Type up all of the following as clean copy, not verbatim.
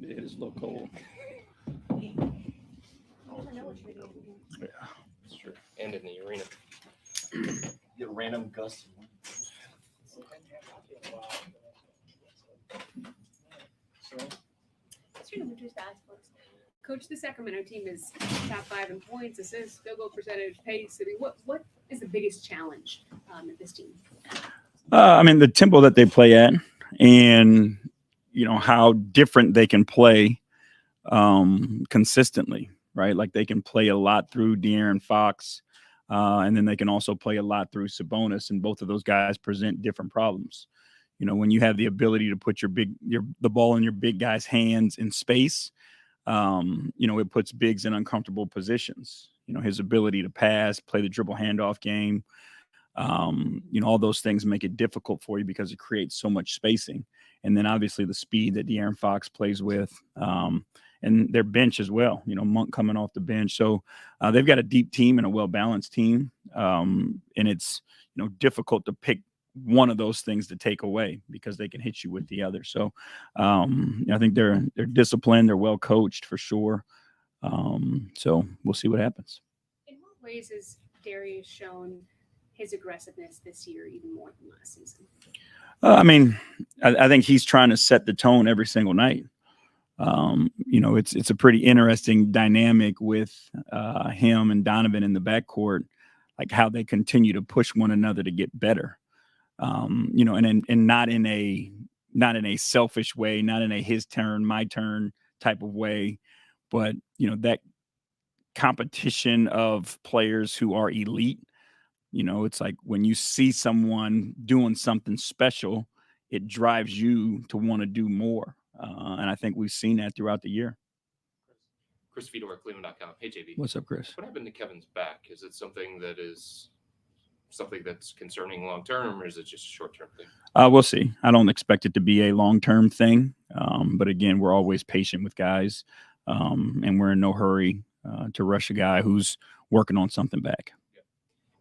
It is a little cold. Yeah, that's true. And in the arena. Get random gusts. Coach, the Sacramento team is top 5 in points, assists, field goal percentage, pace. I mean, what is the biggest challenge at this team? I mean, the tempo that they play at, and how different they can play consistently, right? Like they can play a lot through De'Aaron Fox, and then they can also play a lot through Sabonis, and both of those guys present different problems. When you have the ability to put the ball in your big guy's hands in space, it puts bigs in uncomfortable positions. His ability to pass, play the dribble handoff game, all those things make it difficult for you because it creates so much spacing. And then obviously the speed that De'Aaron Fox plays with, and their bench as well, Monk coming off the bench. So they've got a deep team and a well-balanced team. And it's, difficult to pick one of those things to take away because they can hit you with the other. So I think they're disciplined, they're well coached for sure. So we'll see what happens. In what ways has Darius shown his aggressiveness this year even more than last season? I think he's trying to set the tone every single night. It's a pretty interesting dynamic with him and Donovan in the backcourt, like how they continue to push one another to get better. And not in a selfish way, not in a his turn, my turn type of way, but that competition of players who are elite. It's like when you see someone doing something special, it drives you to want to do more. And I think we've seen that throughout the year. Chris Fedor, Cleveland.com. Hey, JB. What's up, Chris? What happened to Kevin's back? Is it something that's concerning long-term, or is it just a short-term thing? We'll see. I don't expect it to be a long-term thing. But again, we're always patient with guys. And we're in no hurry to rush a guy who's working on something back.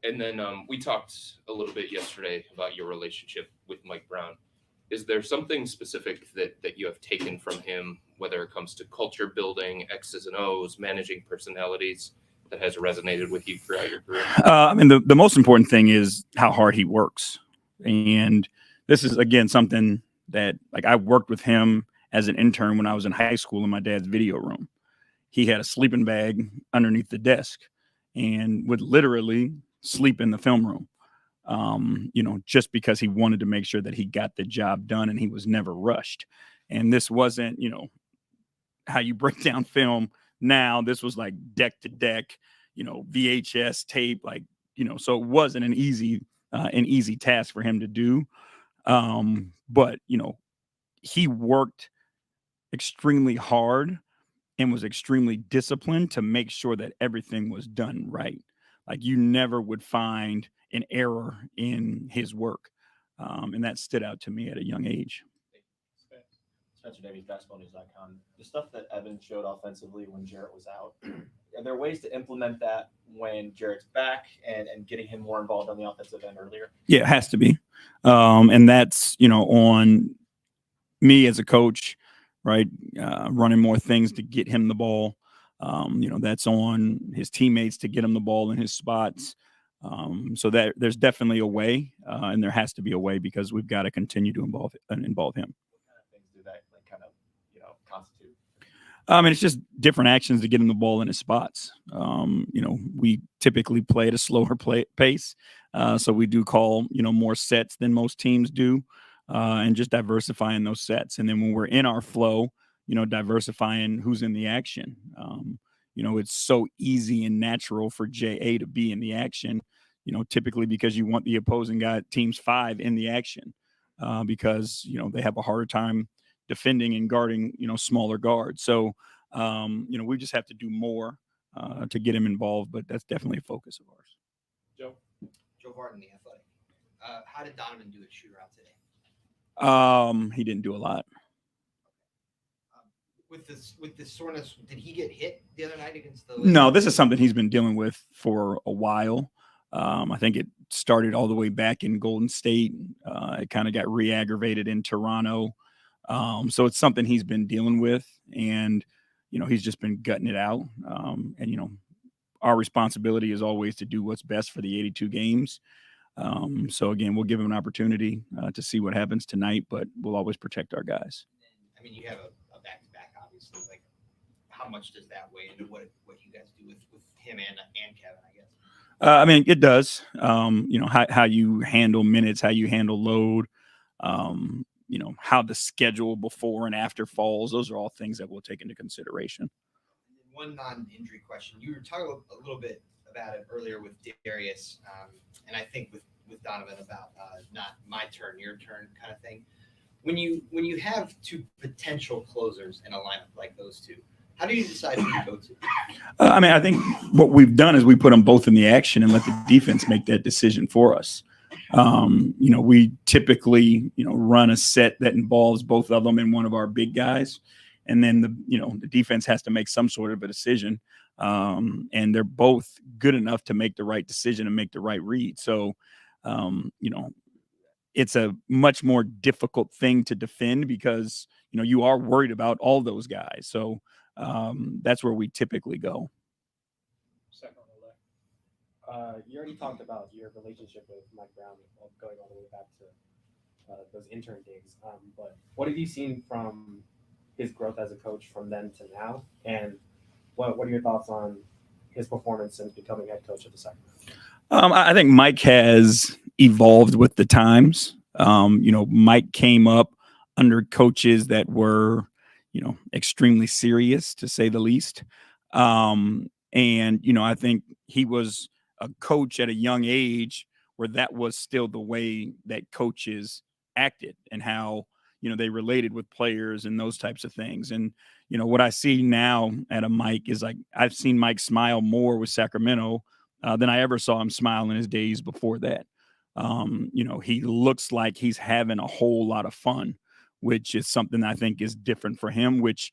And then we talked a little bit yesterday about your relationship with Mike Brown. Is there something specific that you have taken from him, whether it comes to culture building, X's and O's, managing personalities, that has resonated with you throughout your career? The most important thing is how hard he works. And this is, again, something that, like, I worked with him as an intern when I was in high school in my dad's video room. He had a sleeping bag underneath the desk and would literally sleep in the film room, just because he wanted to make sure that he got the job done and he was never rushed. And this wasn't, how you break down film now. This was like deck to deck, VHS tape, so it wasn't an easy task for him to do. But, he worked extremely hard and was extremely disciplined to make sure that everything was done right. Like, you never would find an error in his work. And that stood out to me at a young age. Spencer Davies, basketballnews.com. The stuff that Evan showed offensively when Jarrett was out, are there ways to implement that when Jarrett's back and getting him more involved on the offensive end earlier? Yeah, it has to be. And that's, on me as a coach, right? Running more things to get him the ball. That's on his teammates to get him the ball in his spots. So that there's definitely a way, and there has to be a way because we've got to continue to involve him. What kind of things do that constitute? It's just different actions to get him the ball in his spots. We typically play at a slower pace. So we do call, more sets than most teams do, and just diversifying those sets. And then when we're in our flow, diversifying who's in the action. It's so easy and natural for JA to be in the action, typically because you want the opposing team's 5 in the action, because, they have a harder time defending and guarding, smaller guards. So, we just have to do more to get him involved, but that's definitely a focus of ours. Joe Barton, The Athletic. How did Donovan do at shoot around today? He didn't do a lot. With this soreness, did he get hit the other night against the? No, this is something he's been dealing with for a while. I think it started all the way back in Golden State. It kind of got re-aggravated in Toronto. So it's something he's been dealing with, and, he's just been gutting it out. And, our responsibility is always to do what's best for the 82 games. So again, we'll give him an opportunity to see what happens tonight, but we'll always protect our guys. I mean, you have a back-to-back, obviously. Like, how much does that weigh into what you guys do with him and Kevin, I guess? I mean, it does. How you handle minutes, how you handle load, how the schedule before and after falls. Those are all things that we'll take into consideration. One non-injury question. You were talking a little bit about it earlier with Darius, and I think with Donovan about not my turn, your turn kind of thing. When you have two potential closers in a lineup like those two, how do you decide who to go to? I think what we've done is we put them both in the action and let the defense make that decision for us. We typically, run a set that involves both of them and one of our big guys. And then the defense has to make some sort of a decision. And they're both good enough to make the right decision and make the right read. So, it's a much more difficult thing to defend because, you are worried about all those guys. So that's where we typically go. You already talked about your relationship with Mike Brown going all the way back to those intern days. But what have you seen from his growth as a coach from then to now? And what are your thoughts on his performance since becoming head coach of the Sacramento? I think Mike has evolved with the times. Mike came up under coaches that were, extremely serious, to say the least. And, I think he was a coach at a young age where that was still the way that coaches acted and how, they related with players and those types of things. And, what I see now at a Mike is like, I've seen Mike smile more with Sacramento than I ever saw him smile in his days before that. He looks like he's having a whole lot of fun, which is something I think is different for him, which,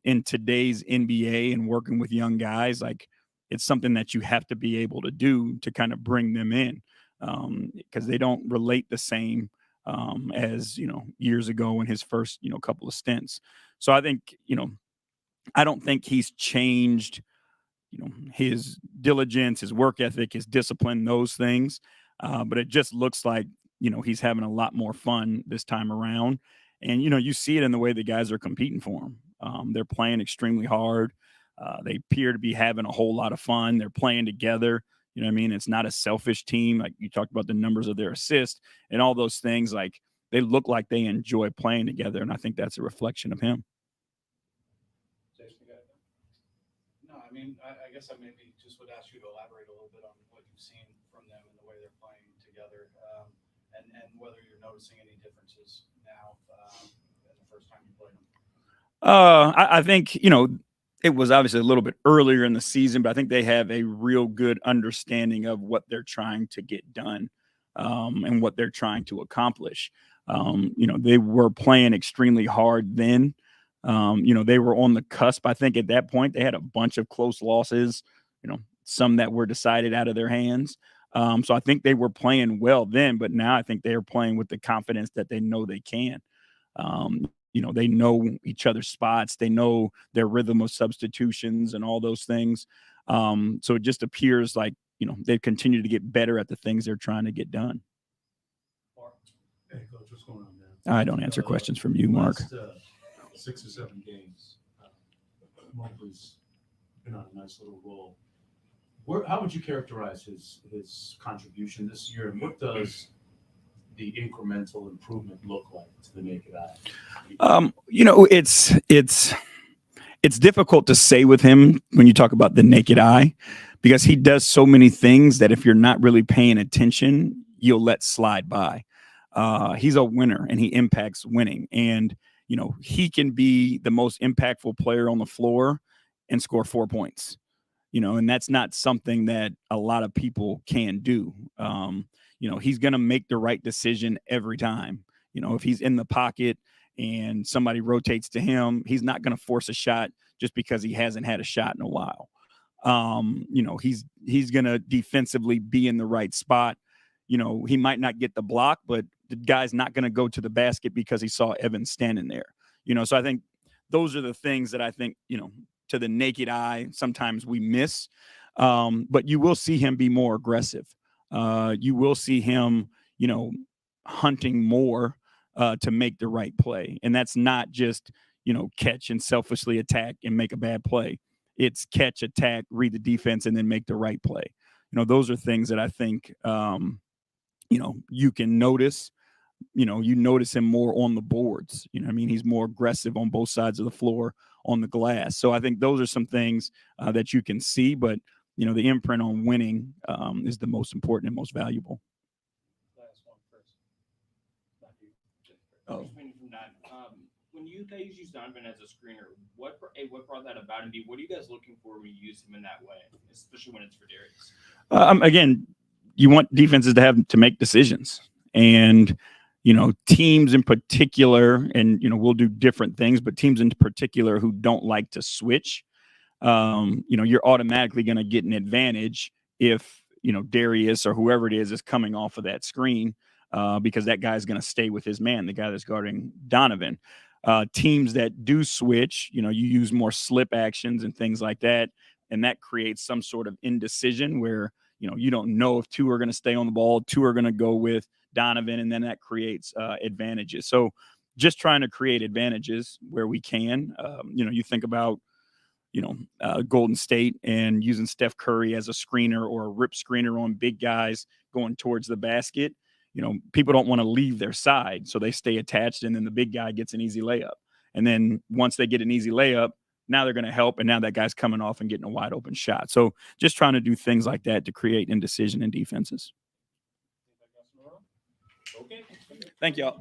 in today's NBA and working with young guys, like it's something that you have to be able to do to kind of bring them in because they don't relate the same as, years ago in his first, couple of stints. So I think, I don't think he's changed, his diligence, his work ethic, his discipline, those things. But it just looks like, he's having a lot more fun this time around. And, you see it in the way the guys are competing for him. They're playing extremely hard. They appear to be having a whole lot of fun. They're playing together. You know what I mean? It's not a selfish team. Like you talked about the numbers of their assists and all those things. Like they look like they enjoy playing together. And I think that's a reflection of him. No, I guess I maybe just would ask you to elaborate a little bit on what you've seen from them and the way they're playing together, and whether you're noticing any differences now than the first time you played them. I think, it was obviously a little bit earlier in the season, but I think they have a real good understanding of what they're trying to get done and what they're trying to accomplish. They were playing extremely hard then. They were on the cusp. I think at that point they had a bunch of close losses, some that were decided out of their hands. So I think they were playing well then, but now I think they are playing with the confidence that they know they can. They know each other's spots. They know their rhythm of substitutions and all those things. So it just appears like, they continue to get better at the things they're trying to get done. Hey, Coach, what's going on, man? I don't answer questions from you, Mark. Last, 6 or 7 games, Mobley's been on a nice little roll. How would you characterize his contribution this year, and what does the incremental improvement look like to the naked eye? It's difficult to say with him when you talk about the naked eye, because he does so many things that if you're not really paying attention, you'll let slide by. He's a winner and he impacts winning. And, he can be the most impactful player on the floor and score 4 points, and that's not something that a lot of people can do. He's going to make the right decision every time. If he's in the pocket and somebody rotates to him, he's not going to force a shot just because he hasn't had a shot in a while. He's going to defensively be in the right spot. He might not get the block, but the guy's not going to go to the basket because he saw Evan standing there. So I think those are the things that I think, to the naked eye, sometimes we miss. But you will see him be more aggressive. You will see him, hunting more to make the right play. And that's not just, catch and selfishly attack and make a bad play. It's catch, attack, read the defense, and then make the right play. Those are things that I think, you can notice. You notice him more on the boards. He's more aggressive on both sides of the floor on the glass. So I think those are some things that you can see. But, the imprint on winning is the most important and most valuable. Last one first. Oh. From that, when you guys use Donovan as a screener, what brought that about, and B, what are you guys looking for when you use him in that way, especially when it's for Darius? Again, you want defenses to have to make decisions, and teams in particular, and we'll do different things, but teams in particular who don't like to switch, you're automatically going to get an advantage if Darius or whoever it is coming off of that screen. Because that guy's going to stay with his man, the guy that's guarding Donovan. Teams that do switch, you use more slip actions and things like that, and that creates some sort of indecision where, you don't know if two are going to stay on the ball, two are going to go with Donovan, and then that creates advantages. So just trying to create advantages where we can. You think about, Golden State and using Steph Curry as a screener or a rip screener on big guys going towards the basket. People don't want to leave their side, so they stay attached, and then the big guy gets an easy layup. And then once they get an easy layup, now they're going to help, and now that guy's coming off and getting a wide open shot. So just trying to do things like that to create indecision in defenses. Okay. Thank y'all.